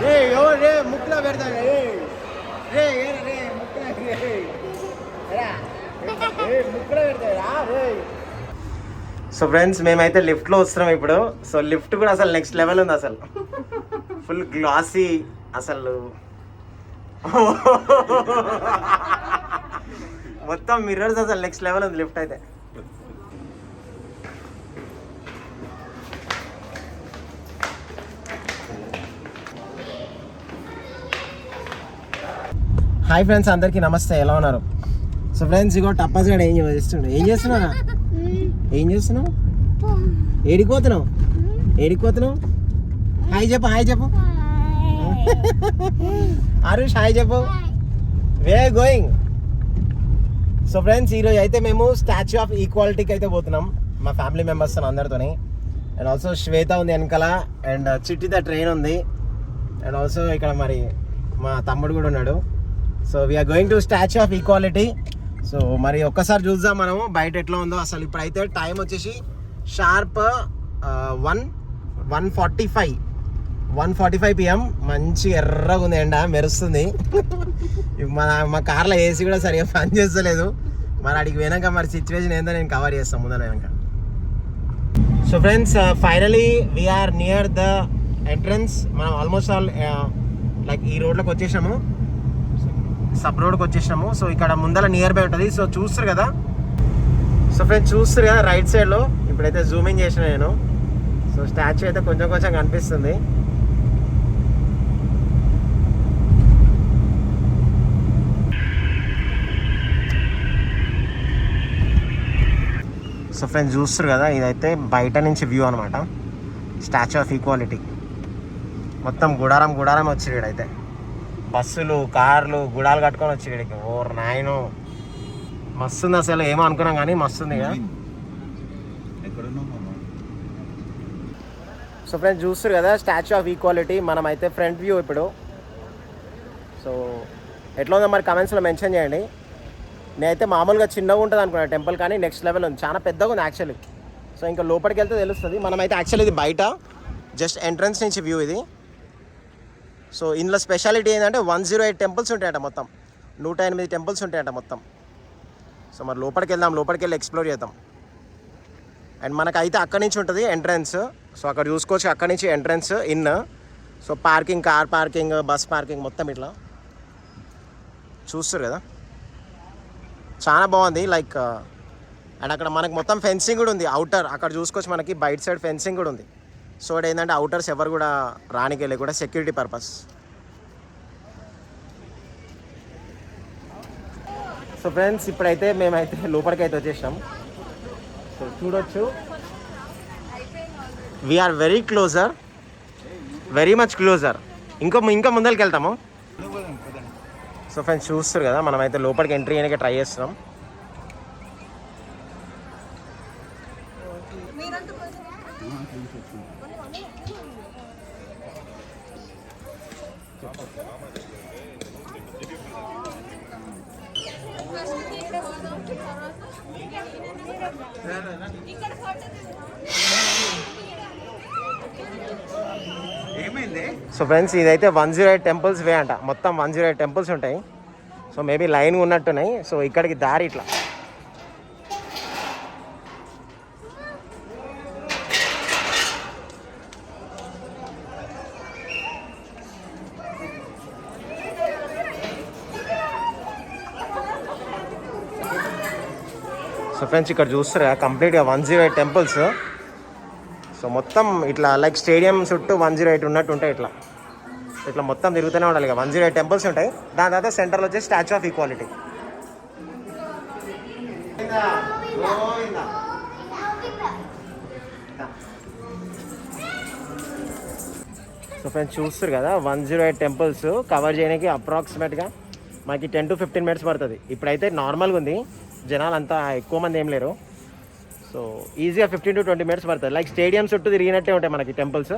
రే ముక్కులో పెడతాడు రే ముక్కులో ముక్కులో పెడతాడా రే. సో ఫ్రెండ్స్ మేమైతే లిఫ్ట్లో వస్తున్నాం ఇప్పుడు. సో లిఫ్ట్ కూడా అసలు నెక్స్ట్ లెవెల్ ఉంది, అసలు ఫుల్ గ్లాసీ అసలు మొత్తం మిర్రర్స్ అసలు నెక్స్ట్ లెవెల్ ఉంది లిఫ్ట్ అయితే. హాయ్ ఫ్రెండ్స్, అందరికీ నమస్తే, ఎలా ఉన్నారు? సో ఫ్రెండ్స్ ఇగో టప్పస్ గడ ఏం చేస్తున్నావు ఏడిపోతున్నావు హాయ్ చెప్పు హరీష్ హాయ్ చెప్పు. Where going. సో ఫ్రెండ్స్ ఈరోజు అయితే మేము స్టాచ్యూ ఆఫ్ ఈక్వాలిటీకి అయితే పోతున్నాం మా ఫ్యామిలీ మెంబర్స్ అందరితోని. అండ్ ఆల్సో శ్వేత ఉంది వెనకాల, అండ్ చిట్టిద ట్రైన్ ఉంది, అండ్ ఆల్సో ఇక్కడ మరి మా తమ్ముడు కూడా ఉన్నాడు. So we are going to statue of equality. So మరి ఒక్కసారి చూద్దాం మనము బయట ఎట్లా ఉందో. అసలు ఇప్పుడైతే టైం వచ్చేసి షార్ప్ 1:45 PM. మంచి ఎర్రగా ఉంది, ఎండ మెరుస్తుంది. మా కార్లో ఏసీ కూడా సరిగా పని చేస్తలేదు. మరి అడిగి పోయినాక మరి సిచ్యువేషన్ ఏందో నేను కవర్ చేస్తాను ముందర వెనక. So friends finally we are near the entrance. మనం ఆల్మోస్ట్ ఆల్ లైక్ ఈ రోడ్లోకి వచ్చేసాము, సబ్ రోడ్కి వచ్చేసినాము. సో ఇక్కడ ముందర నియర్ బై ఉంటుంది. సో చూస్తారు కదా, సో ఫ్రెండ్స్ చూస్తారు కదా రైట్ సైడ్లో. ఇప్పుడైతే జూమింగ్ చేసిన నేను. సో స్టాచ్యూ అయితే కొంచెం కనిపిస్తుంది. సో ఫ్రెండ్స్ చూస్తారు కదా, ఇదైతే బయట నుంచి వ్యూ అనమాట స్టాచ్యూ ఆఫ్ ఈక్వాలిటీ. మొత్తం గుడారం వచ్చి ఇక్కడైతే బస్సులు కార్లు గుడాలు కట్టుకొని వచ్చి ఇక్కడికి. ఓర్ నాయను మస్తుంది, అసలు ఏమో అనుకున్నాం కానీ మస్తుంది కదా. సో ఫ్రెండ్స్ చూస్తారు కదా స్టాచ్యూ ఆఫ్ ఈక్వాలిటీ. మనమైతే ఫ్రంట్ వ్యూ ఇప్పుడు. సో ఎట్లా ఉందో మరి కమెంట్స్లో మెన్షన్ చేయండి. నేనైతే మామూలుగా చిన్నగా ఉంటుంది అనుకున్నాను టెంపుల్, కానీ నెక్స్ట్ లెవెల్ ఉంది, చాలా పెద్దగా ఉంది యాక్చువల్లీ. సో ఇంకా లోపలికి వెళ్తే తెలుస్తుంది. మనమైతే యాక్చువల్లీ ఇది బయట జస్ట్ ఎంట్రన్స్ నుంచి వ్యూ ఇది. సో ఇందులో స్పెషాలిటీ ఏంటంటే 108 టెంపుల్స్ ఉంటాయంట, మొత్తం 108 టెంపుల్స్ ఉంటాయంట మొత్తం. సో మరి లోపలికి వెళ్ళి ఎక్స్ప్లోర్ చేద్దాం. అండ్ మనకైతే అక్కడి నుంచి ఉంటుంది ఎంట్రన్స్. సో అక్కడ చూసుకోవచ్చు, అక్కడి నుంచి entrance in. So parking, car parking, bus parking మొత్తం ఇట్లా చూస్తారు కదా, చాలా బాగుంది లైక్. అండ్ అక్కడ మనకి మొత్తం ఫెన్సింగ్ కూడా ఉంది అవుటర్. అక్కడ చూసుకోవచ్చు మనకి బయట సైడ్ ఫెన్సింగ్ కూడా ఉంది. సో ఏంటంటే అవుటర్స్ ఎవరు కూడా రానికి వెళ్ళి కూడా సెక్యూరిటీ పర్పస్. సో ఫ్రెండ్స్ ఇప్పుడైతే మేమైతే లోపలికి అయితే వచ్చేసాం. సో చూడొచ్చు, we are very closer, very much closer. ఇంకా ముందరికి వెళ్తాము. సో ఫ్రెండ్స్ చూస్తారు కదా, మనమైతే లోపలికి ఎంట్రీ అయ్యాక ట్రై చేస్తున్నాం. సో ఫ్రెండ్స్ ఇదైతే 108 టెంపుల్స్ వే అంట, మొత్తం 108 టెంపుల్స్ ఉంటాయి. సో మేబీ లైన్ ఉన్నట్టున్నాయి. సో ఇక్కడికి దారి ఇట్లా. సో ఫ్రెండ్స్ ఇక్కడ చూస్తారా కంప్లీట్గా 108 టెంపుల్స్. సో మొత్తం ఇట్లా లైక్ స్టేడియం చుట్టూ 108 ఉన్నట్టు ఉంటాయి. ఇట్లా మొత్తం తిరుగుతూనే ఉండాలి. ఇక 108 టెంపుల్స్ ఉంటాయి. దాని తర్వాత సెంటర్లో వచ్చి statue of equality. So friends చూస్తారు కదా 108 టెంపుల్స్ కవర్ చేయడానికి అప్రాక్సిమేట్గా మనకి 10 to 15 minutes పడుతుంది. ఇప్పుడైతే నార్మల్గా ఉంది, జనాలు అంతా ఎక్కువ మంది ఏం లేరు. సో ఈజీగా 15 to 20 minutes పడుతుంది. లైక్ స్టేడియం చుట్టూ తిరిగినట్టే ఉంటాయి మనకి టెంపుల్స్.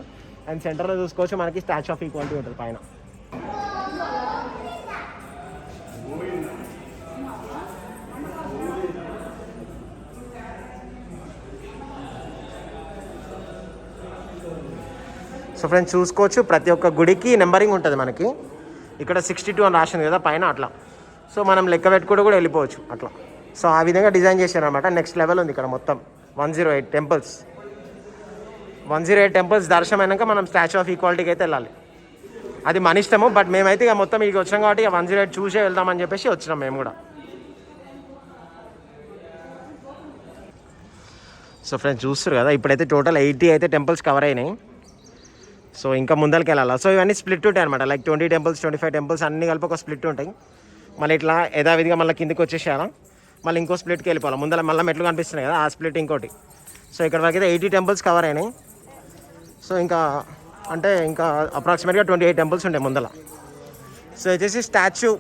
అండ్ సెంటర్లో చూసుకోవచ్చు మనకి స్టాచ్యూ ఆఫ్ ఈక్వాలిటీ ఉంటుంది పైన. సో ఫ్రెండ్స్ చూసుకోవచ్చు, ప్రతి ఒక్క గుడికి నెంబరింగ్ ఉంటుంది మనకి. ఇక్కడ 62 అని రాసింది కదా పైన, అట్లా. సో మనం లెక్క పెట్టుకుంటూ కూడా వెళ్ళిపోవచ్చు అట్లా. సో ఆ విధంగా డిజైన్ చేశారనమాట. నెక్స్ట్ లెవెల్ ఉంది ఇక్కడ మొత్తం 108 టెంపుల్స్. 108 టెంపుల్స్ దర్శనం అయినాక మనం స్టాచ్యూ ఆఫ్ ఈక్వాలిటీకి అయితే వెళ్ళాలి. అది మన ఇష్టము, బట్ మేమైతే ఇక మొత్తం ఇక వచ్చాం కాబట్టి ఇక 108 చూసే వెళ్దామని చెప్పేసి వచ్చినాం మేము కూడా. సో ఫ్రెండ్స్ చూస్తారు కదా, ఇప్పుడైతే టోటల్ 80 అయితే టెంపుల్స్ కవర్ అయినాయి. సో ఇంకా ముందరికి వెళ్ళాలి. సో ఇవన్నీ స్ప్లిట్ ఉంటాయి అనమాట. లైక్ 20 టెంపుల్స్ 25 టెంపుల్స్ అన్నీ కలిపి ఒక స్ప్లిట్ ఉంటాయి. మళ్ళీ ఇట్లా యథావిధిగా మళ్ళీ కిందికి వచ్చేసేయాలా, మళ్ళీ ఇంకో స్ప్లిట్కి వెళ్ళిపోవాలి. ముందర మళ్ళీ మెట్లు కనిపిస్తున్నాయి కదా, ఆ స్ప్లిట్ ఇంకోటి. సో ఇక్కడ వరకు అయితే 80 టెంపుల్స్ కవర్ అయినాయి. సో ఇంకా అంటే ఇంకా అప్రాక్సిమేట్గా 28 టెంపుల్స్ ఉంటాయి ముందర. సో వచ్చేసి statue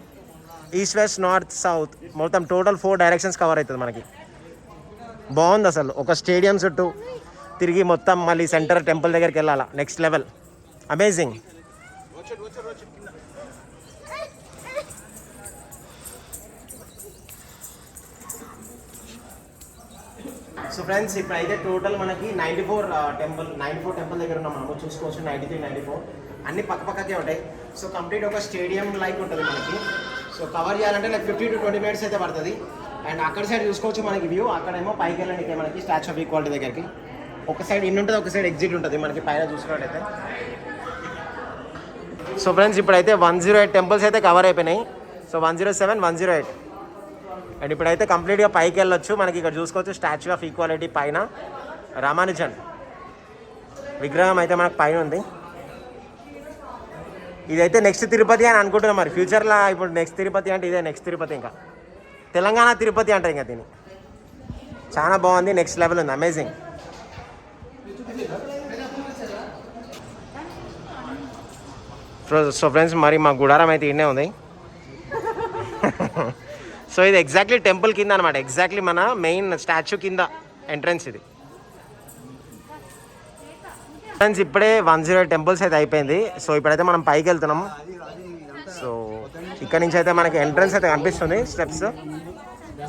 east west north south మొత్తం టోటల్ 4 డైరెక్షన్స్ కవర్ అవుతుంది మనకి. బాగుంది అసలు. ఒక స్టేడియం చుట్టూ తిరిగి మొత్తం మళ్ళీ సెంటర్ టెంపుల్ దగ్గరికి వెళ్ళాలా. Next level, amazing. So friends ఇప్పుడైతే టోటల్ మనకి 94 టెంపుల్ దగ్గర ఉన్నాం మనము. చూసుకోవచ్చు 93, 94 అన్ని పక్కకే ఉంటాయి. సో కంప్లీట్ ఒక స్టేడియం లైక్ ఉంటుంది మనకి. సో కవర్ చేయాలంటే లైక్ 15 to 20 minutes అయితే పడుతుంది. అండ్ అక్కడ సైడ్ చూసుకోవచ్చు మనకి వ్యూ. అక్కడేమో పైకి వెళ్ళడానికి మనకి స్టాచ్యూ ఆఫ్ ఈక్వాలిటీ దగ్గరికి ఒక సైడ్ ఇన్ ఉంటుంది, ఒక సైడ్ ఎగ్జిట్ ఉంటుంది మనకి పైన చూసుకున్నట్టయితే. సో ఫ్రెండ్స్ ఇప్పుడైతే 108 టెంపుల్స్ అయితే కవర్ అయిపోయినాయి. సో 107, 108 అండ్ ఇప్పుడైతే కంప్లీట్గా పైకి వెళ్ళొచ్చు. మనకి ఇక్కడ చూసుకోవచ్చు స్టాచ్యూ ఆఫ్ ఈక్వాలిటీ పైన రామానుజన్ విగ్రహం అయితే మనకు పైన ఉంది. ఇదైతే నెక్స్ట్ తిరుపతి అని అనుకుంటున్నాం. మరి ఫ్యూచర్లో ఇప్పుడు నెక్స్ట్ తిరుపతి అంటే ఇదే నెక్స్ట్ తిరుపతి, ఇంకా తెలంగాణ తిరుపతి అంటారు ఇంకా దీన్ని. చాలా బాగుంది, నెక్స్ట్ లెవెల్ ఉంది, అమేజింగ్. సో ఫ్రెండ్స్ మరి మా గుడారం అయితే ఇన్నే ఉంది. సో ఇది ఎగ్జాక్ట్లీ టెంపుల్ కింద అనమాట. ఎగ్జాక్ట్లీ మన మెయిన్ స్టాచ్యూ కింద ఎంట్రన్స్ ఇది. ఫ్రెండ్స్ ఇప్పుడే 108 టెంపుల్స్ అయితే అయిపోయింది. సో ఇప్పుడైతే మనం పైకి వెళ్తున్నాం. సో ఇక్కడ నుంచి అయితే మనకి ఎంట్రన్స్ అయితే కనిపిస్తుంది, స్టెప్స్.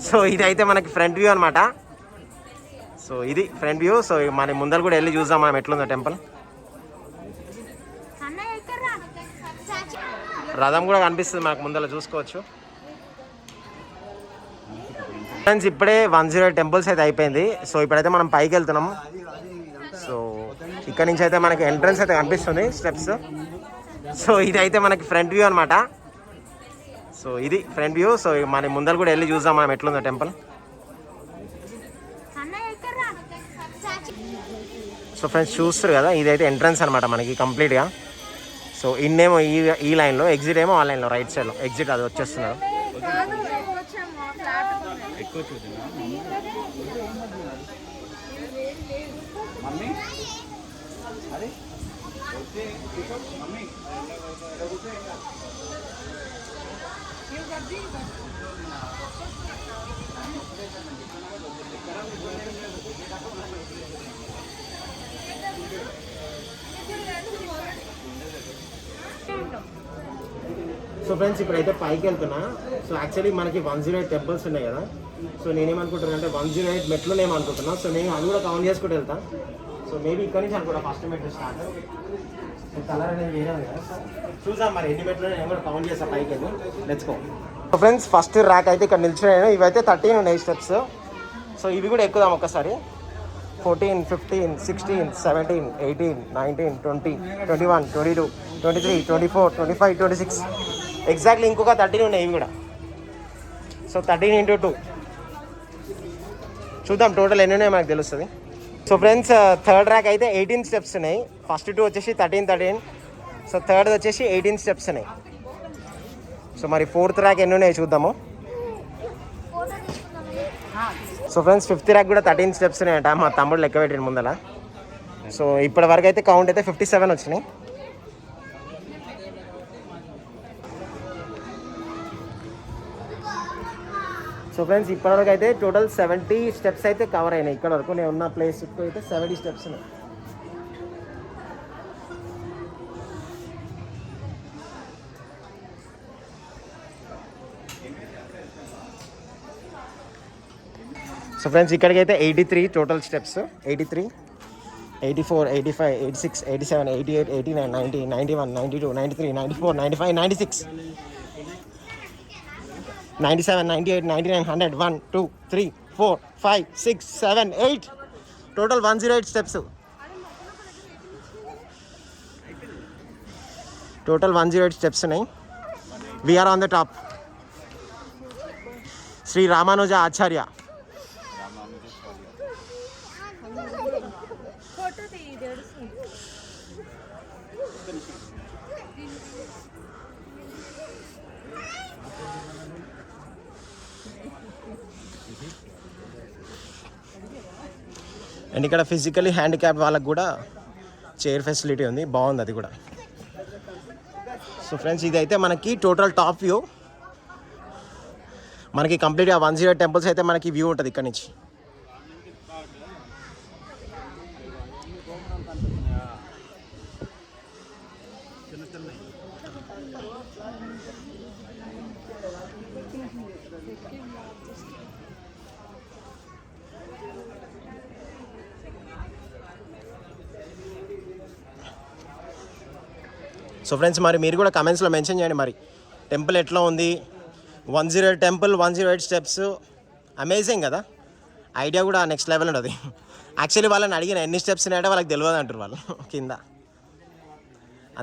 సో ఇదైతే మనకి ఫ్రంట్ వ్యూ అనమాట. సో ఇది ఫ్రంట్ వ్యూ. సో మన ముందర కూడా వెళ్ళి చూద్దాం మనం ఎట్లుందో టెంపుల్. రథం కూడా కనిపిస్తుంది మనకు ముందర, చూసుకోవచ్చు. ఫ్రెండ్స్ ఇప్పుడే 108 టెంపుల్స్ అయితే అయిపోయింది. సో ఇప్పుడైతే మనం పైకి వెళ్తున్నాం. సో ఇక్కడ నుంచి అయితే మనకి ఎంట్రన్స్ అయితే కనిపిస్తుంది, స్టెప్స్. సో ఇదైతే మనకి ఫ్రంట్ వ్యూ అనమాట. సో ఇది ఫ్రంట్ వ్యూ. సో మన ముందర కూడా వెళ్ళి చూద్దాం మనం ఎట్లుందో టెంపుల్. సో ఫ్రెండ్స్ చూస్తారు కదా, ఇదైతే ఎంట్రన్స్ అనమాట మనకి కంప్లీట్గా. సో ఇన్నేమో ఈ లైన్లో, ఎగ్జిట్ ఏమో ఆ లైన్లో, రైట్ సైడ్లో ఎగ్జిట్ అది వచ్చేస్తున్నారు. సో ఫ్రెండ్స్ ఇప్పుడైతే పైకి వెళ్తున్నా. సో యాక్చువల్లీ మనకి 108 టెంపుల్స్ ఉన్నాయి కదా. సో నేనేమనుకుంటున్నా అంటే 108 మెట్లు ఏమనుకుంటున్నా. సో నేను అది కూడా కౌంట్ చేసుకుంటూ వెళ్తా. సో మేబీ ఇక్కడ నుంచి అనుకుంటా ఫస్ట్ మెట్లు స్టార్ట్. కలర్ అనేది వేరే ఉంది కదా. చూద్దాం మరి ఎన్ని మెట్లు నేను కూడా కౌంట్ చేస్తాను పైకి వెళ్ళి. Let's go. So friends first rack అయితే ఇక్కడ నిల్చున్నాను. ఇవైతే 13 ఉన్నాయి స్టెప్స్. సో ఇవి కూడా ఎక్కుదాం ఒక్కసారి. 14, 15, 16, 17, 18, 19, 20, 21, 22, 23, 24, 25, 26 ఎగ్జాక్ట్లీ ఇంకొక 13 ఉన్నాయి ఇవి కూడా. సో 13 into 2 చూద్దాం టోటల్ ఎన్ని ఉన్నాయి మనకు తెలుస్తుంది. సో ఫ్రెండ్స్ థర్డ్ ర్యాక్ అయితే 18 స్టెప్స్ ఉన్నాయి. ఫస్ట్ 2 వచ్చేసి 13. సో థర్డ్ వచ్చేసి 18 స్టెప్స్ ఉన్నాయి. సో మరి ఫోర్త్ ర్యాక్ ఎన్ని ఉన్నాయి చూద్దాము. సో ఫ్రెండ్స్ ఫిఫ్త్ ర్యాక్ కూడా 13 స్టెప్స్ ఉన్నాయట. మా తమ్ముడు లెక్క పెట్టిన ముందర. సో ఇప్పటి వరకు అయితే కౌంట్ అయితే 57 వచ్చినాయి. సో ఫ్రెండ్స్ ఇప్పటివరకు అయితే టోటల్ 70 స్టెప్స్ అయితే కవర్ అయినాయి. ఇక్కడ వరకు నేను ఉన్న ప్లేస్ అయితే 70 స్టెప్స్ ఉన్నాయి. సో ఫ్రెండ్స్ ఇక్కడికి అయితే 83 total steps. 83 84, 85, 86, 87, 88, 89, 90, 91, 92, 93, 94, 95, 96, 97, 98, 99, 100, 1, 2, 3, 4, 5, 6, 7, 8. Total 108 steps. Total 108 steps. We are on the top. Sri Ramanuja Acharya. And ఇక్కడ ఫిజికలీ హ్యాండిక్యాప్ వాళ్ళకి కూడా చైర్ ఫెసిలిటీ ఉంది, బాగుంది అది కూడా. సో ఫ్రెండ్స్, ఇదైతే మనకి టోటల్ టాప్ వ్యూ. మనకి కంప్లీట్గా 108 టెంపుల్స్ అయితే మనకి వ్యూ ఉంటుంది ఇక్కడ నుంచి. సో ఫ్రెండ్స్, మరి మీరు కూడా కమెంట్స్లో మెన్షన్ చేయండి మరి టెంపుల్ ఎట్లా ఉంది. 108 టెంపుల్, 108 స్టెప్స్, అమేజింగ్ కదా. ఐడియా కూడా నెక్స్ట్ లెవెల్ ఉంటుంది. యాక్చువల్లీ వాళ్ళని అడిగిన ఎన్ని స్టెప్స్ ఉన్నాయంటే వాళ్ళకి తెలియదు అంటారు వాళ్ళు కింద.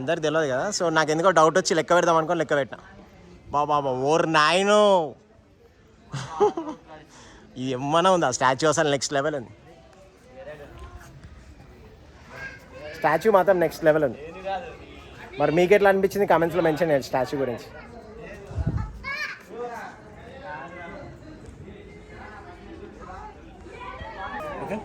అందరికి తెలియదు కదా. సో నాకు ఎందుకో డౌట్ వచ్చి లెక్క పెడదాం అనుకోని లెక్క పెట్టినా. బాబా ఓర్ నాయను, ఇది ఏమన్నా ఉందా స్టాచ్యూ? అసలు నెక్స్ట్ లెవెల్ ఉంది. స్టాచ్యూ మాత్రం నెక్స్ట్ లెవెల్ ఉంది. మరి మీకు ఎట్లా అనిపించింది కామెంట్స్లో మెన్షన్ చేయండి స్టాచ్యూ గురించి. ఓకే.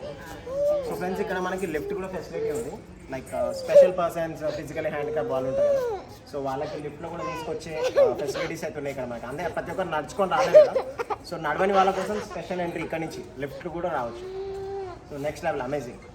సో ఫ్రెండ్స్, ఇక్కడ మనకి లిఫ్ట్ కూడా ఫెసిలిటీ ఉంది. Like special persons, physically handicap వాళ్ళు ఉంటారు కదా, సో వాళ్ళకి లిఫ్ట్లో కూడా తీసుకొచ్చే ఫెసిలిటీస్ అయితే ఉన్నాయి ఇక్కడ మనకి. అంటే ప్రతి ఒక్కరు నడుచుకొని రాలేదు కదా, సో నడవని వాళ్ళ కోసం స్పెషల్ ఎంట్రీ ఇక్కడ నుంచి లిఫ్ట్ కూడా రావచ్చు. So next level, amazing.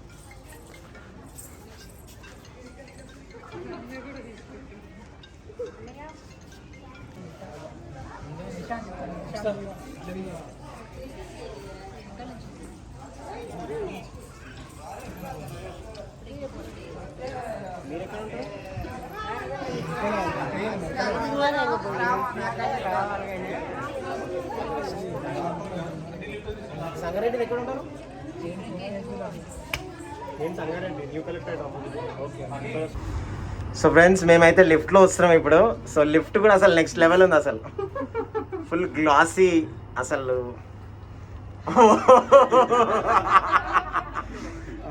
Sangareddy ఎక్కడ ఉంటారు? నేను Sangareddy, new collectorate. Okay. So friends, మేమైతే లిఫ్ట్లో వస్తున్నాం ఇప్పుడు. సో లిఫ్ట్ కూడా అసలు నెక్స్ట్ లెవెల్ ఉంది. అసలు ఫుల్ గ్లాసీ, అసలు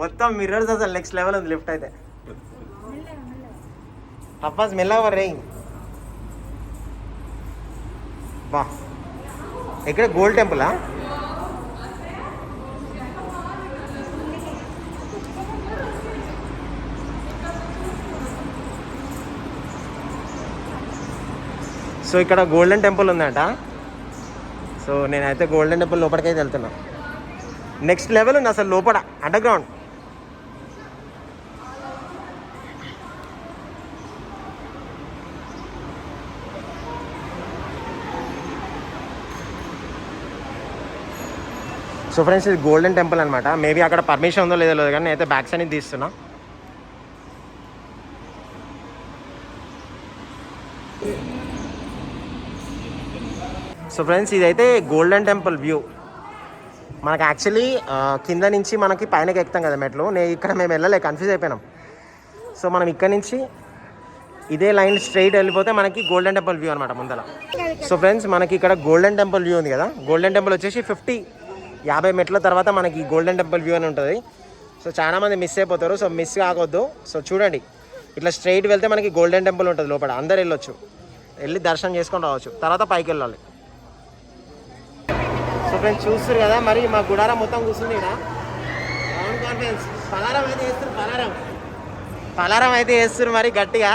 మొత్తం మిర్రర్స్, అసలు నెక్స్ట్ లెవెల్ ఉంది లిఫ్ట్ అయితే. అబ్బాస్ మెల్లగా రే. బా, ఇక్కడ గోల్డ్ టెంపులా? సో ఇక్కడ గోల్డెన్ టెంపుల్ ఉందట. సో నేనైతే గోల్డెన్ టెంపుల్ లోపలికైతే వెళ్తున్నా. నెక్స్ట్ లెవెల్ ఉంది అసలు లోపల, అండర్ గ్రౌండ్. సో ఫ్రెండ్స్, ఇది గోల్డెన్ టెంపుల్ అనమాట. మేబీ అక్కడ పర్మిషన్ ఉందో లేదో లేదు, కానీ నేనైతే బ్యాగ్స్ అనేది తీస్తున్నా. సో ఫ్రెండ్స్, ఇదైతే గోల్డెన్ టెంపుల్ వ్యూ. మనకు యాక్చువల్లీ కింద నుంచి మనకి పైనకి ఎక్కుతాం కదా మెట్లు. ఇక్కడ మేము వెళ్ళలే, కన్ఫ్యూజ్ అయిపోయినాం. సో మనం ఇక్కడ నుంచి ఇదే లైన్ స్ట్రైట్ వెళ్ళిపోతే మనకి గోల్డెన్ టెంపుల్ వ్యూ అనమాట ముందర. సో ఫ్రెండ్స్, మనకి ఇక్కడ గోల్డెన్ టెంపుల్ వ్యూ ఉంది కదా. గోల్డెన్ టెంపుల్ వచ్చేసి 50 మెట్ల తర్వాత మనకి గోల్డెన్ టెంపుల్ వ్యూ అని ఉంటుంది. సో చాలామంది మిస్ అయిపోతారు. సో మిస్ కావద్దు. సో చూడండి, ఇట్లా స్ట్రైట్ వెళ్తే మనకి గోల్డెన్ టెంపుల్ ఉంటుంది లోపల. అందరు వెళ్ళొచ్చు, వెళ్ళి దర్శనం చేసుకొని రావచ్చు. తర్వాత పైకి వెళ్ళాలి. సో ఫ్రెండ్స్, చూస్తారు కదా, మరి మా గుడారం మొత్తం కూర్చుంది ఇక్కడ. పవన్ కాన్ఫిడెన్స్ పలారం అయితే వేస్తారు. పలారం అయితే వేస్తారు మరి గట్టిగా.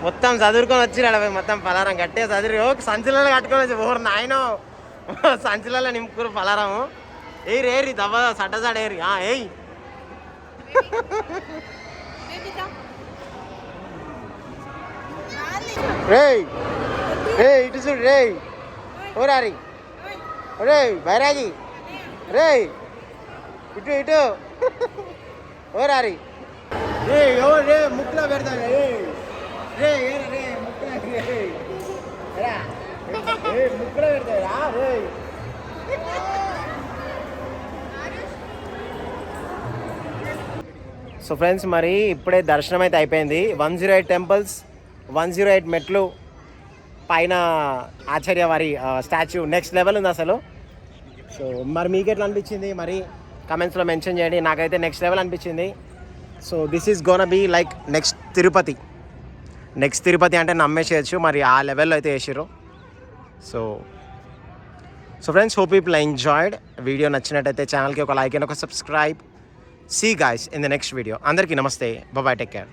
మొత్తం చదువుకొని వచ్చిరాడు మొత్తం పలారం గట్టిగా చదివి సంచులలో కట్టుకొని వచ్చి ఓరు నాయనో సంచులలో నింపుకురు పలారము. ఏరి దవ్వ సడ్డసాడ ఏరి ఏయ్. రేయ్ ఇటు చూడు రేయ్. ఓరారి రే బైరాగి రే ఇటు ఓ రారి రే ఓ రే ముక్కులో పెడతా రే రే రే ముక్కులో రే రా రే ముక్కులో పెడతా రా రే. సో ఫ్రెండ్స్ మరి ఇప్పుడే దర్శనం అయితే అయిపోయింది. 108 టెంపుల్స్, 108 మెట్లు పైన ఆచార్య వారి స్టాచ్యూ నెక్స్ట్ లెవెల్ ఉంది అసలు. సో మరి మీకు ఎట్లా అనిపించింది మరి కమెంట్స్లో మెన్షన్ చేయండి. నాకైతే నెక్స్ట్ లెవెల్ అనిపించింది. So this is gonna be like next Tirupati అంటే నమ్మేసేయచ్చు. మరి ఆ లెవెల్లో అయితే వేసారు. So friends, hope people enjoyed. Video నచ్చినట్టయితే ఛానల్కి ఒక లైక్ అండ్ ఒక subscribe. See you guys in the next video. Andarki namaste. Bye bye. Take care.